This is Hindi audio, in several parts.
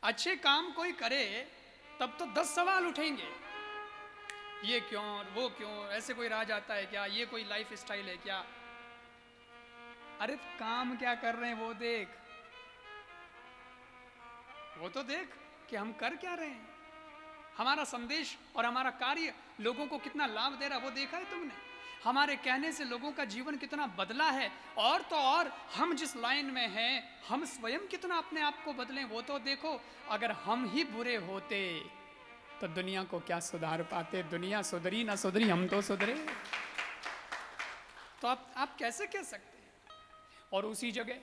अच्छे काम कोई करे तब तो 10 सवाल उठेंगे, ये क्यों वो क्यों, ऐसे कोई राज आता है क्या, ये कोई लाइफ स्टाइल है क्या। अरे काम क्या कर रहे हैं वो देख, वो तो देख कि हम कर क्या रहे हैं, हमारा संदेश और हमारा कार्य लोगों को कितना लाभ दे रहा है वो देखा है तुमने। हमारे कहने से लोगों का जीवन कितना बदला है, और तो और हम जिस लाइन में हैं हम स्वयं कितना अपने आप को बदलें वो तो देखो। अगर हम ही बुरे होते तो दुनिया को क्या सुधार पाते, दुनिया सुधरी ना सुधरी हम तो सुधरे। तो आप कैसे कह सकते हैं। और उसी जगह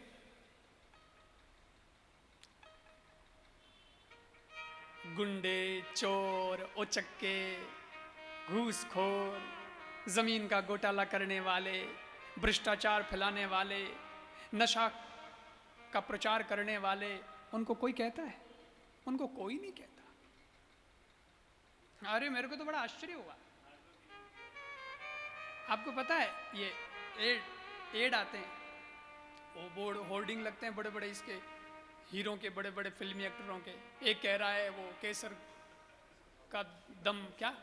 गुंडे, चोर, उचक्के, घूसखोर, जमीन का घोटाला करने वाले, भ्रष्टाचार फैलाने वाले, नशा का प्रचार करने वाले, उनको कोई कहता है? उनको कोई नहीं कहता। अरे मेरे को तो बड़ा आश्चर्य हुआ। आपको पता है ये एड आते हैं, वो बोर्ड होर्डिंग लगते हैं बड़े बड़े इसके हीरो के, बड़े बड़े फिल्मी एक्टरों के। एक कह रहा है वो केसर का दम, क्या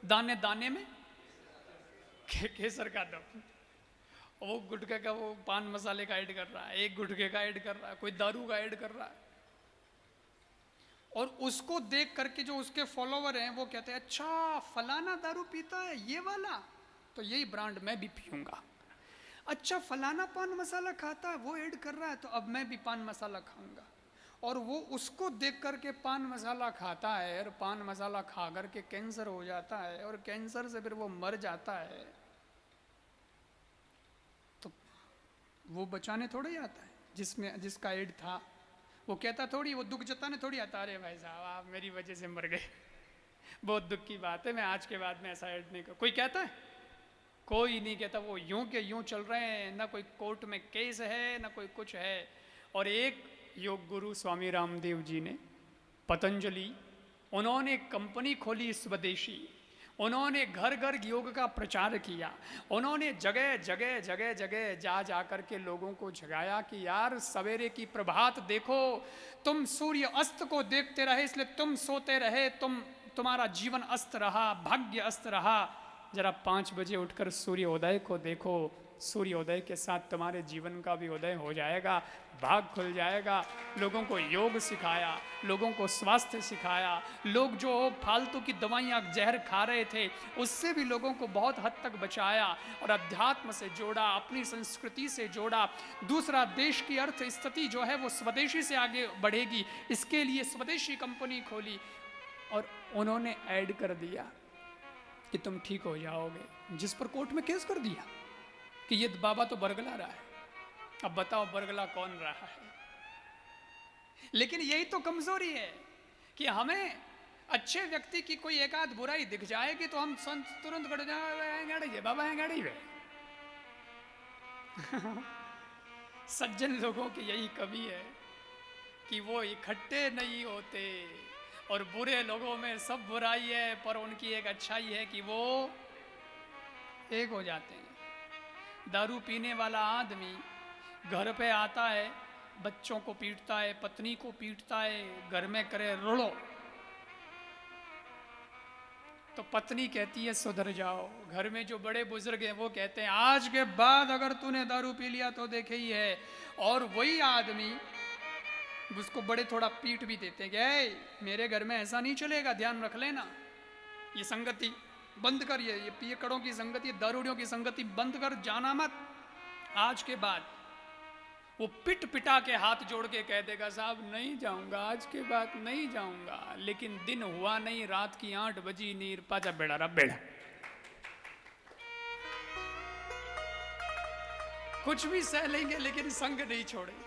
दाने दाने में केसर का दम, वो गुटखे का, वो पान मसाले का ऐड कर रहा है, एक गुटखे का ऐड कर रहा है, कोई दारू का ऐड कर रहा है। और उसको देख करके जो उसके फॉलोवर हैं वो कहते हैं अच्छा फलाना दारू पीता है ये वाला, तो यही ब्रांड मैं भी पीऊंगा। अच्छा फलाना पान मसाला खाता है वो ऐड कर रहा है तो अब मैं भी पान मसाला खाऊंगा। और वो उसको देख करके पान मसाला खाता है, और पान मसाला खा करके कैंसर हो जाता है, और कैंसर से फिर वो मर जाता है। तो वो बचाने थोड़े ही आता है जिसका ऐड था, वो कहता थोड़ी, वो दुख जताने थोड़ी आता, अरे भाई साहब आप मेरी वजह से मर गए, बहुत दुख की बात है, मैं आज के बाद में ऐसा ऐड नहीं कर। कोई कहता है? कोई नहीं कहता। वो यूं के यूं चल रहे हैं, ना कोई कोर्ट में केस है ना कोई कुछ है। और एक योग गुरु स्वामी रामदेव जी ने, पतंजलि, उन्होंने कंपनी खोली स्वदेशी, उन्होंने घर घर योग का प्रचार किया, उन्होंने जगह जगह जगह जगह जा कर के लोगों को जगाया कि यार सवेरे की प्रभात देखो, तुम सूर्य अस्त को देखते रहे इसलिए तुम सोते रहे, तुम्हारा जीवन अस्त रहा, भाग्य अस्त रहा। जरा 5 बजे उठकर सूर्योदय को देखो, सूर्योदय के साथ तुम्हारे जीवन का भी उदय हो जाएगा, भाग खुल जाएगा। लोगों को योग सिखाया, लोगों को स्वास्थ्य सिखाया, लोग जो फालतू की दवाइयाँ जहर खा रहे थे उससे भी लोगों को बहुत हद तक बचाया, और अध्यात्म से जोड़ा, अपनी संस्कृति से जोड़ा। दूसरा, देश की अर्थ स्थिति जो है वो स्वदेशी से आगे बढ़ेगी, इसके लिए स्वदेशी कंपनी खोली, और उन्होंने ऐड कर दिया कि तुम ठीक हो जाओगे, जिस पर कोर्ट में केस कर दिया कि ये बाबा तो बरगला रहा है। अब बताओ बरगला कौन रहा है। लेकिन यही तो कमजोरी है कि हमें अच्छे व्यक्ति की कोई एक आध बुराई दिख जाएगी तो हम तुरंत खड़े जाए, बाबा है गाड़ी में। सज्जन लोगों की यही कमी है कि वो इकट्ठे नहीं होते, और बुरे लोगों में सब बुराई है पर उनकी एक अच्छाई है कि वो एक हो जाते हैं। दारू पीने वाला आदमी घर पे आता है, बच्चों को पीटता है, पत्नी को पीटता है, घर में करे रोड़ो, तो पत्नी कहती है सुधर जाओ। घर में जो बड़े बुजुर्ग हैं वो कहते हैं आज के बाद अगर तूने दारू पी लिया तो देखे ही है। और वही आदमी उसको बड़े थोड़ा पीट भी देते हैं कि मेरे घर में ऐसा नहीं चलेगा, ध्यान रख लेना, ये संगति बंद कर, ये पियकड़ों की संगति, दारूडियों की संगति बंद कर, जाना मत आज के बाद। वो पिट पिटा के हाथ जोड़ के कह देगा साहब नहीं जाऊंगा, आज के बाद नहीं जाऊंगा। लेकिन दिन हुआ नहीं, रात की 8 बजी, नीर पाजा बेड़ा रा बेड़ा, कुछ भी सह लेंगे लेकिन संग नहीं छोड़ेंगे।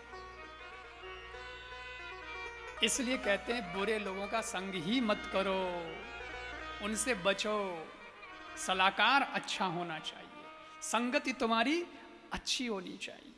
इसलिए कहते हैं बुरे लोगों का संग ही मत करो, उनसे बचो। सलाहकार अच्छा होना चाहिए, संगति तुम्हारी अच्छी होनी चाहिए।